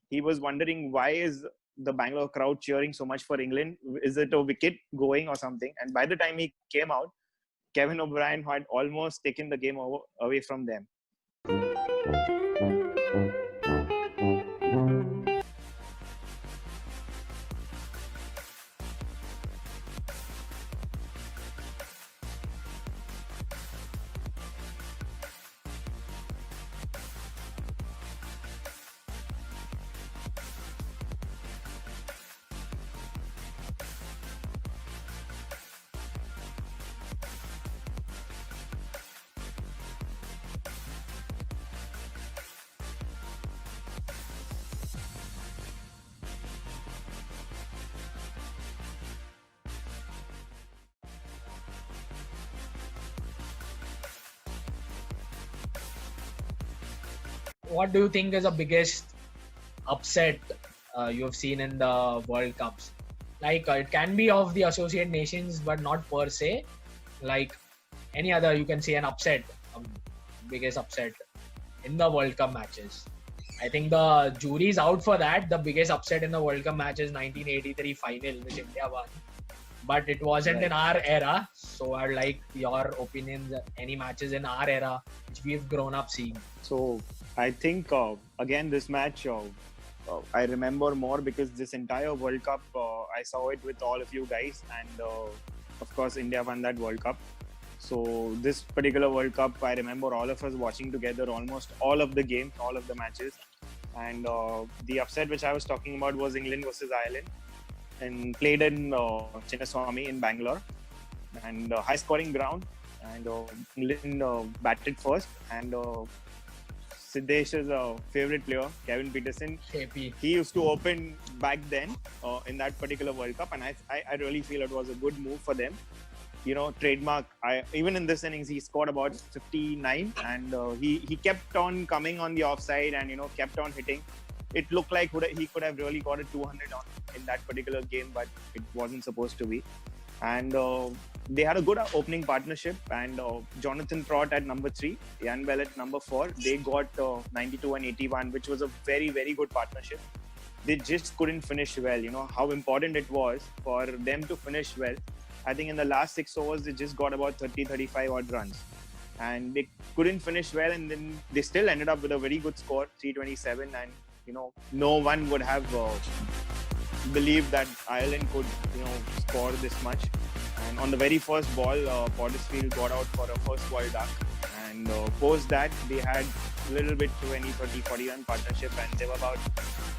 he was wondering why is the Bangalore crowd cheering so much for England? Is it a wicket going or something? And by the time he came out, Kevin O'Brien had almost taken the game away from them. What do you think is the biggest upset you have seen in the World Cups? Like it can be of the associate nations, but not per se. Like any other, you can say an upset, biggest upset in the World Cup matches. I think the jury's out for that. The biggest upset in the World Cup match is 1983 final, which India won. But it wasn't in our era. So I'd like your opinions, any matches in our era which we've grown up seeing. So I think, again, this match, I remember more because this entire World Cup, I saw it with all of you guys. And of course, India won that World Cup. So this particular World Cup, I remember all of us watching together almost all of the games, all of the matches. And the upset which I was talking about was England versus Ireland, and played in Chinnaswamy in Bangalore, and high scoring ground. And England batted first, and Siddesh's favorite player, Kevin Pietersen, KP. he used to open back then in that particular World Cup, and I really feel it was a good move for them. You know, trademark. Even in this innings, he scored about 59, and he kept on coming on the offside, and kept on hitting. It looked like he could have really got a 200 on in that particular game, but it wasn't supposed to be. And they had a good opening partnership, and Jonathan Trott at number 3, Ian Bell at number 4. They got 92 and 81, which was a very, very good partnership. They just couldn't finish well. You know how important it was for them to finish well. I think in the last 6 overs, they just got about 30-35 odd runs. And they couldn't finish well, and then they still ended up with a very good score, 327. And, no one would have believed that Ireland could, score this much. And on the very first ball, Pottersfield got out for a first ball duck. And post that, they had a little bit 20, 30, 41 partnership, and they were about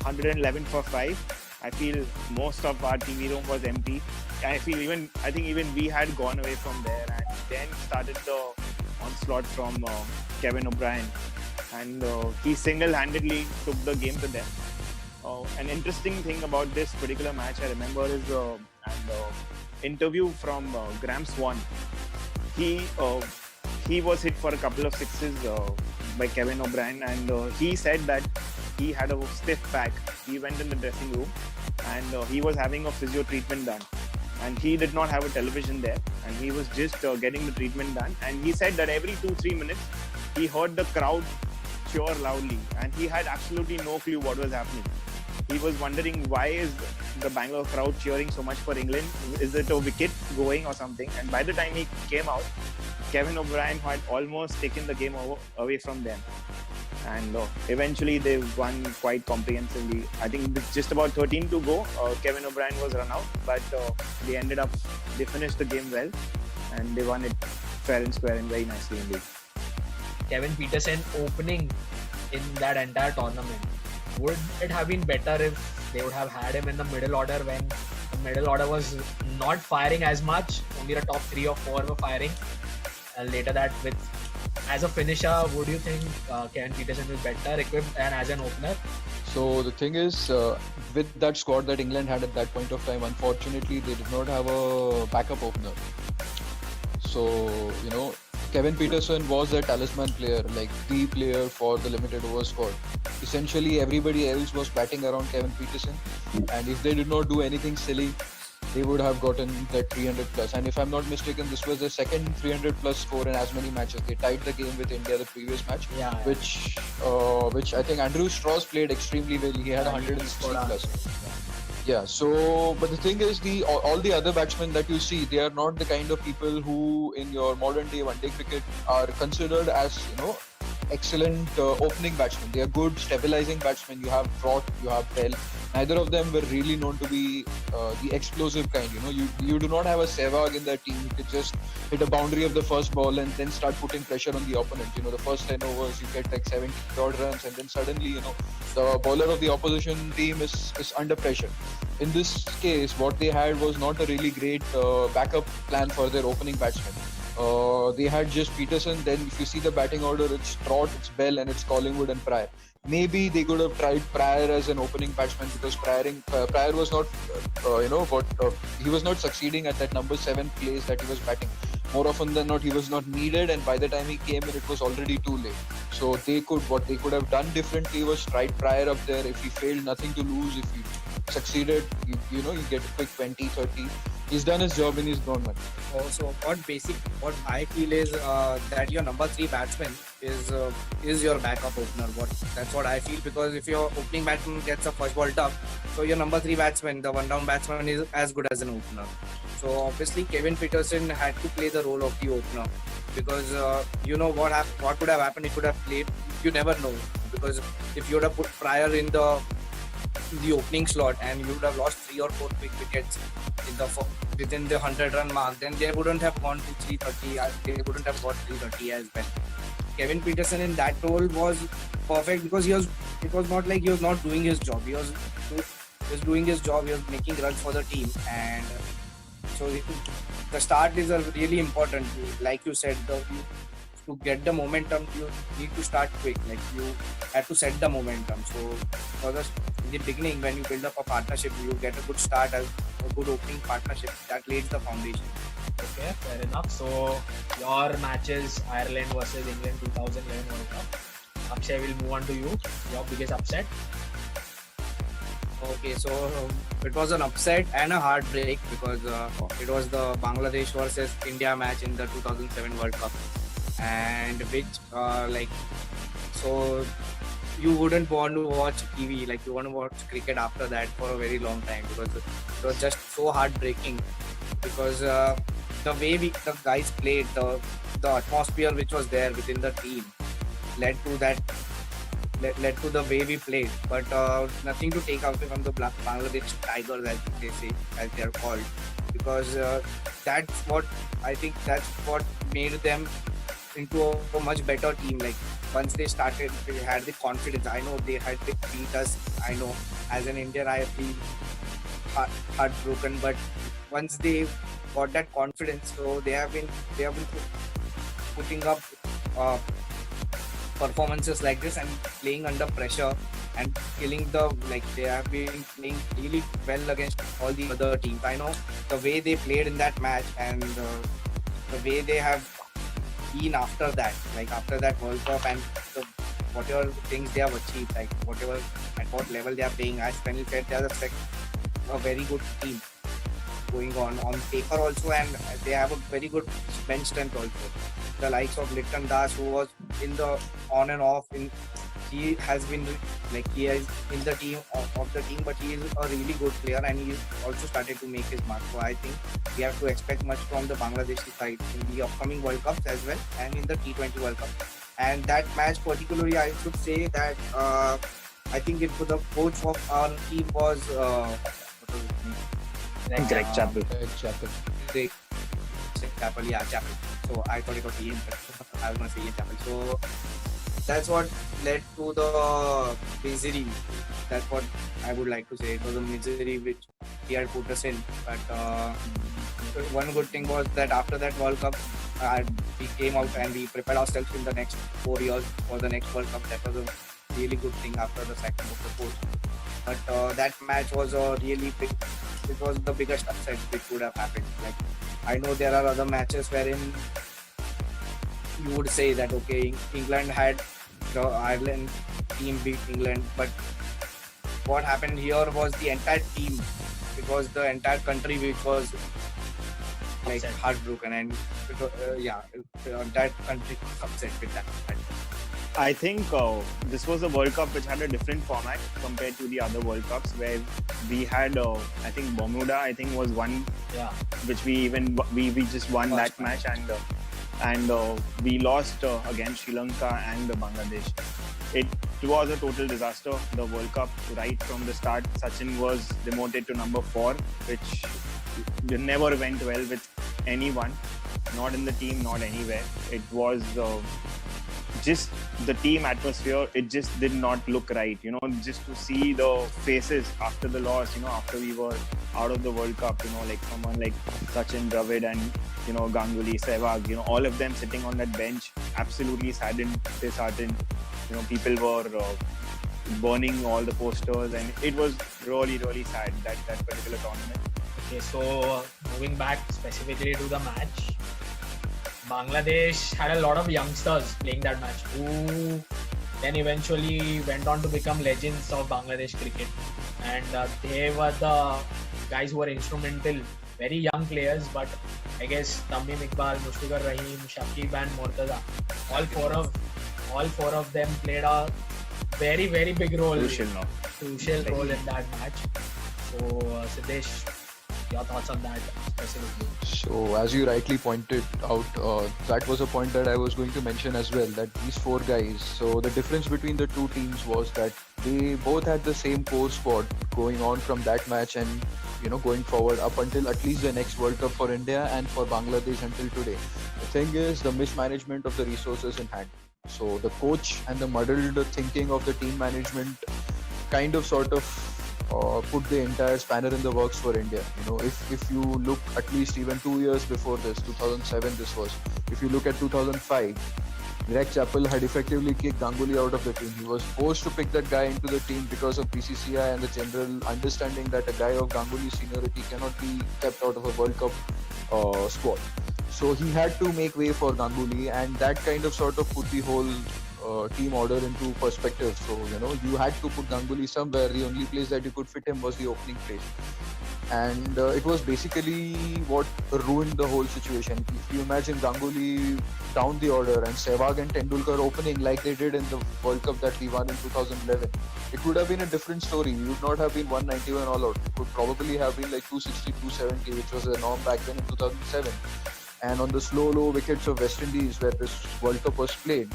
111 for 5. I feel most of our TV room was empty. I think even we had gone away from there, and then started the onslaught from Kevin O'Brien, and he single-handedly took the game to them. An interesting thing about this particular match I remember is an interview from Graham Swan. He was hit for a couple of sixes by Kevin O'Brien, and he said that he had a stiff back. He went in the dressing room, and he was having a physio treatment done. And he did not have a television there, and he was just getting the treatment done. And he said that every 2-3 minutes, he heard the crowd cheer loudly, and he had absolutely no clue what was happening. He was wondering why is the Bangalore crowd cheering so much for England? Is it a wicket going or something? And by the time he came out, Kevin O'Brien had almost taken the game away from them. And eventually they won quite comprehensively. I think with just about 13 to go, Kevin O'Brien was run out, but they finished the game well, and they won it fair and square and very nicely indeed. Kevin Pietersen opening in that entire tournament. Would it have been better if they would have had him in the middle order when the middle order was not firing as much? Only the top 3 or 4 were firing. And later that, as a finisher, would you think Kevin Pietersen is better equipped and as an opener? So the thing is, with that squad that England had at that point of time, unfortunately, they did not have a backup opener. So, Kevin Pietersen was a talisman player, like the player for the limited over squad. Essentially, everybody else was batting around Kevin Pietersen, and if they did not do anything silly, they would have gotten that 300 plus. And if I'm not mistaken, this was the second 300 plus score in as many matches. They tied the game with India the previous match, Yeah. which I think Andrew Strauss played extremely well. He had 160 plus. Yeah. So, but the thing is, all the other batsmen that you see, they are not the kind of people who, in your modern day one-day cricket, are considered as excellent opening batsmen. They are good stabilizing batsmen. You have Trott, you have Bell. Neither of them were really known to be the explosive kind. You do not have a Sehwag in that team who could just hit a boundary of the first ball and then start putting pressure on the opponent. The first 10 overs you get like 70 odd runs, and then suddenly the bowler of the opposition team is under pressure. In this case, what they had was not a really great backup plan for their opening batsmen. They had just Peterson. Then if you see the batting order, it's Trott, it's Bell, and it's Collingwood and Pryor. Maybe they could have tried Pryor as an opening batsman, because Pryor was not, he was not succeeding at that number 7 place that he was batting. More often than not, he was not needed, and by the time he came in, it was already too late. So what they could have done differently was tried Pryor up there. If he failed, nothing to lose. If he succeeded, you get a quick 20, 30. He's done his job and he's gone, man. So what I feel is that your number 3 batsman is your backup opener. That's what I feel, because if your opening batsman gets a first ball duck, so your number 3 batsman, the one down batsman, is as good as an opener. So obviously Kevin Peterson had to play the role of the opener, because what could have happened. He could have played. You never know, because if you would have put Pryor in the opening slot and you would have lost 3 or 4 quick wickets within the 100-run mark, then they wouldn't have gone to 330. They wouldn't have got 330 as well. Kevin Peterson in that role was perfect, because it was not like he was not doing his job. He was doing his job. He was making runs for the team, and so the start is really important. Like you said, to get the momentum, you need to start quick. Like, you have to set the momentum. So in the beginning, when you build up a partnership, you get a good start as a good opening partnership that lays the foundation. Okay, fair enough. So your matches, Ireland versus England 2011 World Cup. Akshay, will move on to you. Your biggest upset? Okay, so it was an upset and a heartbreak, because it was the Bangladesh versus India match in the 2007 World Cup, and which so you wouldn't want to watch TV, like you want to watch cricket after that for a very long time, because it was just so heartbreaking, because the way the guys played, the atmosphere which was there within the team led to the way we played. But nothing to take away from the Bangladesh Tigers, as they say, as they are called, because that's what made them into a much better team. Like, once they started, they had the confidence. I know they had to beat us. I know, as an Indian, I feel heartbroken. But once they got that confidence, so they have been putting up performances like this and playing under pressure and killing they have been playing really well against all the other teams. I know the way they played in that match, and the way they have been after that World Cup, and whatever things they have achieved, like whatever at what level they are playing. As Penny said, they are a very good team going on paper also, and they have a very good bench strength also. The likes of Litton Das, who was in the on and off, he has been he is in the team of the team, but he is a really good player, and he also started to make his mark. So I think we have to expect much from the Bangladeshi side in the upcoming World Cups as well, and in the T20 World Cup. And that match particularly, I should say that I think the coach of our team was what was his name? Greg Chappell. Chappell. So I thought it was Ian, but I was going to say Ian Chappell. So that's what led to the misery. That's what I would like to say. It was a misery which he had put us in. But one good thing was that after that World Cup, we came out and we prepared ourselves in the next 4 years for the next World Cup. That was a really good thing after the second of the coach. But that match was a really big. It was the biggest upset which would have happened. Like, I know there are other matches wherein you would say that okay, England had the Ireland team beat England, but what happened here was the entire team. It was the entire country which was like Upset. heartbroken, and the entire country upset with that. I think this was a World Cup which had a different format compared to the other World Cups, where we had, I think Bermuda, I think was one Yeah. which we just won that First match, and we lost against Sri Lanka and Bangladesh. It was a total disaster. The World Cup, right from the start, Sachin was demoted to number 4, which never went well with anyone, not in the team, not anywhere. It was just the team atmosphere. It just did not look right. Just to see the faces after the loss. After we were out of the World Cup. Like someone like Sachin, Dravid, and Ganguly, Sehwag. All of them sitting on that bench, absolutely saddened, disheartened. People were burning all the posters, and it was really, really sad that particular tournament. Okay, so moving back specifically to the match, Bangladesh had a lot of youngsters playing that match who then eventually went on to become legends of Bangladesh cricket, and they were the guys who were instrumental, very young players, but I guess Tamim Iqbal, Mushfiqur Rahim, Shakib and Murtaza, all four of them played a very, very big role, Crucial now. crucial role in that match. So Siddesh, your thoughts on that specifically? So, as you rightly pointed out, that was a point that I was going to mention as well, that these 4 guys, so the difference between the two teams was that they both had the same core squad going on from that match and going forward up until at least the next World Cup for India and for Bangladesh until today. The thing is the mismanagement of the resources in hand. So the coach and the muddled thinking of the team management kind of sort of put the entire spanner in the works for India. If you look at least even 2 years before this, 2007 this was, if you look at 2005, Greg Chappell had effectively kicked Ganguly out of the team. He was forced to pick that guy into the team because of BCCI and the general understanding that a guy of Ganguly's seniority cannot be kept out of a World Cup squad. So he had to make way for Ganguly, and that kind of sort of put the whole team order into perspective. So, you had to put Ganguly somewhere. The only place that you could fit him was the opening place. And it was basically what ruined the whole situation. If you imagine Ganguly down the order and Sehwag and Tendulkar opening like they did in the World Cup that we won in 2011, it would have been a different story. We would not have been 191 all out. It would probably have been like 260, 270, which was the norm back then in 2007. And on the slow, low wickets of West Indies where this World Cup was played,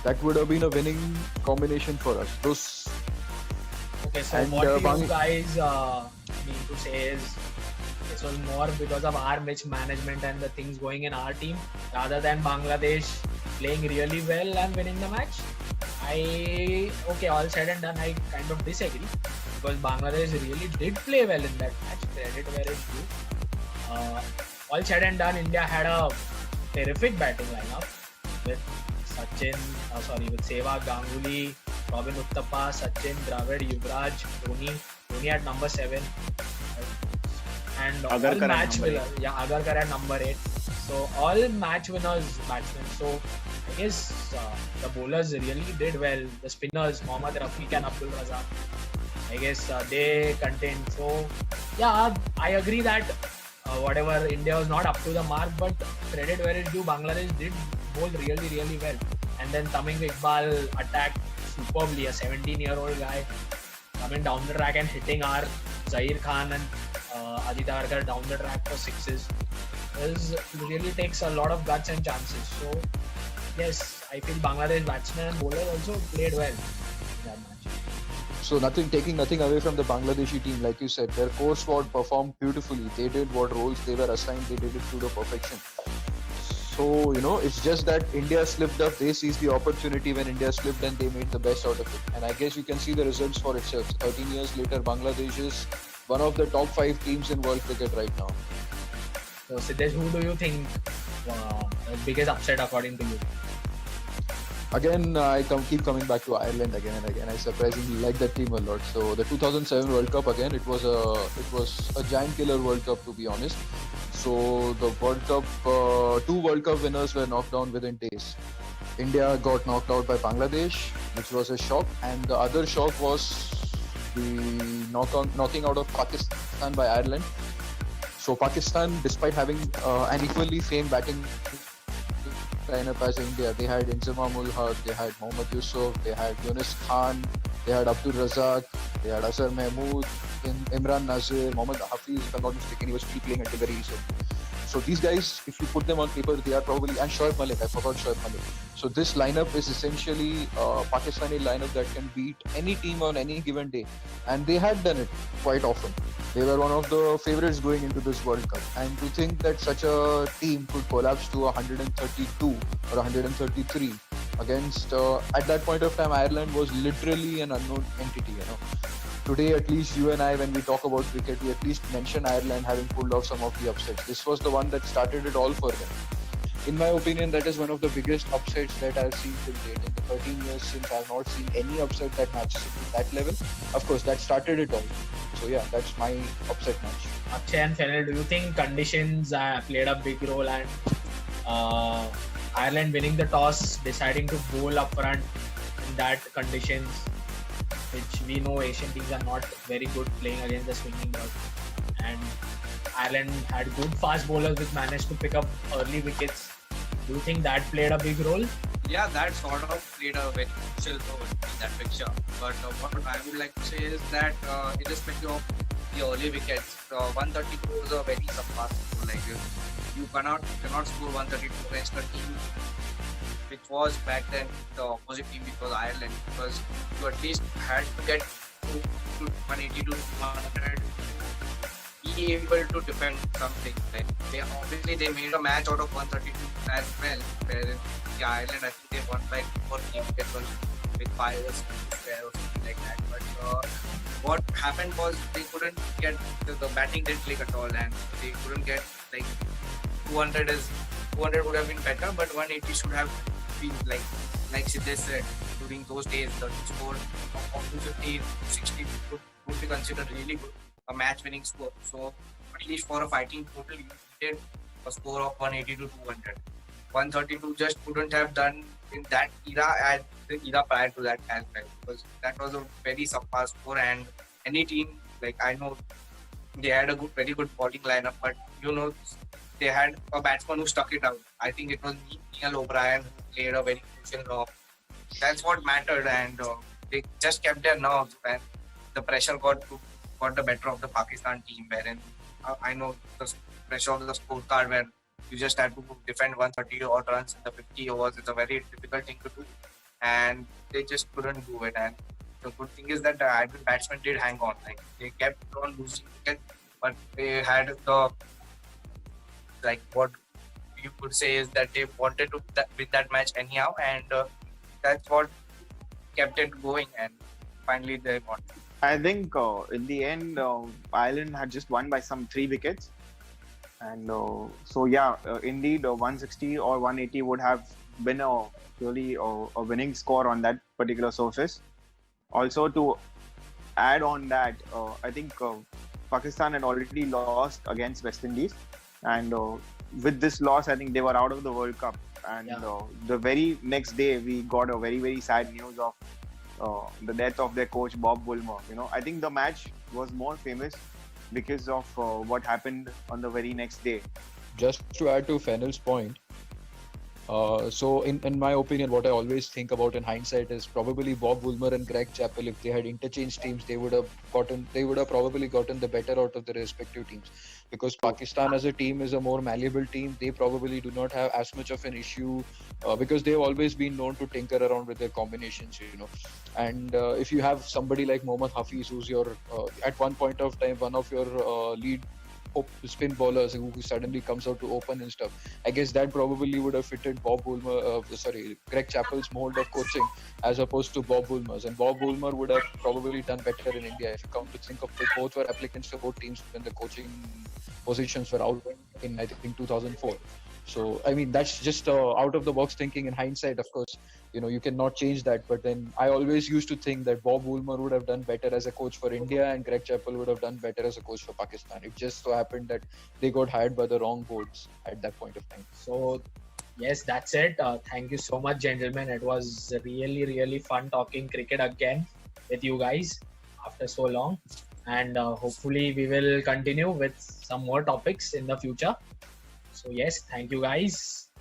that would have been a winning combination for us. Okay, so And, what do you Bang- guys mean to say is this was more because of our mismanagement and the things going in our team rather than Bangladesh playing really well and winning the match? All said and done, I kind of disagree because Bangladesh really did play well in that match. Credit where it's due. All said and done, India had a terrific batting lineup with with Sehwag, Ganguly, Robin Uthappa, Sachin, Dravid, Yuvraj, Dhoni at number 7, and Agarkar all at match number winners. Yeah, Agarkar at number 8. So all match winners batsmen. So I guess the bowlers really did well. The spinners, Mohammad Rafiq and Abdul Razak, I guess they contained. So yeah, I agree that whatever India was not up to the mark, but credit where it's due, Bangladesh did bowl really, really well. And then Tamim Iqbal attacked superbly, a 17-year-old guy coming down the track and hitting our Zaheer Khan and Aditya Agarkar down the track for 6s. This really takes a lot of guts and chances. So yes, I feel Bangladesh batsmen and bowlers also played well in that match. So taking nothing away from the Bangladeshi team, like you said, their core squad performed beautifully. They did what roles they were assigned, they did it to the perfection. So, it's just that India slipped up. They seized the opportunity when India slipped and they made the best out of it. And I guess you can see the results for itself. 13 years later, Bangladesh is one of the top 5 teams in world cricket right now. So Siddesh, who do you think the biggest upset according to you? Again, I keep coming back to Ireland again and again. I surprisingly like that team a lot. So the 2007 World Cup again, it was a giant killer World Cup, to be honest. So the World Cup, 2 World Cup winners were knocked down within days. India got knocked out by Bangladesh, which was a shock, and the other shock was the knocking out of Pakistan by Ireland. So Pakistan, despite having an equally famed batting lineup as India, they had Inzamam ul Haq, they had Mohammad Yusuf, they had Yunus Khan, they had Abdul Razak, they had Azhar Mahmood, Imran Nazir, Mohammad Hafiz, if I'm not mistaken, he was still playing until very recent. So these guys, if you put them on paper, they are probably, and Shoaib Malik, I forgot Shoaib Malik. So this lineup is essentially a Pakistani lineup that can beat any team on any given day. And they had done it quite often. They were one of the favorites going into this World Cup. And to think that such a team could collapse to 132 or 133 against, at that point of time, Ireland was literally an unknown entity, you know. Today, at least you and I, when we talk about cricket, we at least mention Ireland having pulled off some of the upsets. This was the one that started it all for them. In my opinion, that is one of the biggest upsets that I've seen till date. In the 13 years since, I've not seen any upset that matches to that level. Of course, that started it all. So yeah, that's my upset match. Akshay and Fennel, do you think conditions played a big role, and Ireland winning the toss, deciding to bowl up front in that conditions, which we know Asian teams are not very good playing against the swinging ball, and Ireland had good fast bowlers which managed to pick up early wickets. Do you think that played a big role? Yeah, that sort of played a very crucial role in that picture. But what I would like to say is that irrespective of the early wickets, 132 was a very subpar score. Like you cannot score 132 against a team which was back then the opposite team, which was Ireland, because you at least had to get to 180 to 200, be able to defend something. Like they made a match out of 132 as well, where the Ireland, I think they won by 4 wickets with 5 or 6 or something like that. But what happened was they couldn't get the batting didn't click at all, and they couldn't get like 200 would have been better, but 180 should have been like Siddesh said, during those days the score of 250 60 would be considered really good, a match winning score. So at least for a fighting total you needed a score of 180 to 200. 132 just couldn't have done in that era and the era prior to that as well, because that was a very subpar score, and any team, like I know they had a very good bowling lineup, but you know they had a batsman who stuck it out. I think it was Neil O'Brien who played a very crucial role. That's what mattered, and they just kept their nerves, and the pressure got the better of the Pakistan team, wherein I know the pressure of the scorecard where you just had to defend 130 odd runs in the 50 overs. It's a very difficult thing to do, and they just couldn't do it. And the good thing is that the Ireland batsmen did hang on. Like they kept on losing wickets, but they had the, like what you could say is that they wanted to win that match anyhow, and that's what kept it going, and finally they won. I think in the end, Ireland had just won by some 3 wickets. And so, yeah, indeed, 160 or 180 would have been really a winning score on that particular surface. Also, to add on that, I think Pakistan had already lost against West Indies. And with this loss, I think they were out of the World Cup. And the very next day, we got a very, very sad news of the death of their coach, Bob Woolmer. You know, I think the match was more famous because of what happened on the very next day. Just to add to Fennel's point, so in my opinion, what I always think about in hindsight is probably Bob Woolmer and Greg Chappell, if they had interchanged teams, they would have probably gotten the better out of their respective teams. Because Pakistan as a team is a more malleable team, they probably do not have as much of an issue because they've always been known to tinker around with their combinations, you know. And if you have somebody like Mohammad Hafiz, who's your at one point of time one of your lead spin bowlers who suddenly comes out to open and stuff, I guess that probably would have fitted Greg Chappell's mold of coaching as opposed to Bob Woolmer's. And Bob Woolmer would have probably done better in India. If you come to think of it, both were applicants for both teams when the coaching positions were out in, I think, 2004. So, I mean, that's just out of the box thinking in hindsight, of course. You know, you cannot change that. But then I always used to think that Bob Woolmer would have done better as a coach for India and Greg Chappell would have done better as a coach for Pakistan. It just so happened that they got hired by the wrong boards at that point of time. So, yes, that's it. Thank you so much, gentlemen. It was really, really fun talking cricket again with you guys after so long. and hopefully we will continue with some more topics in the future. So yes, thank you guys.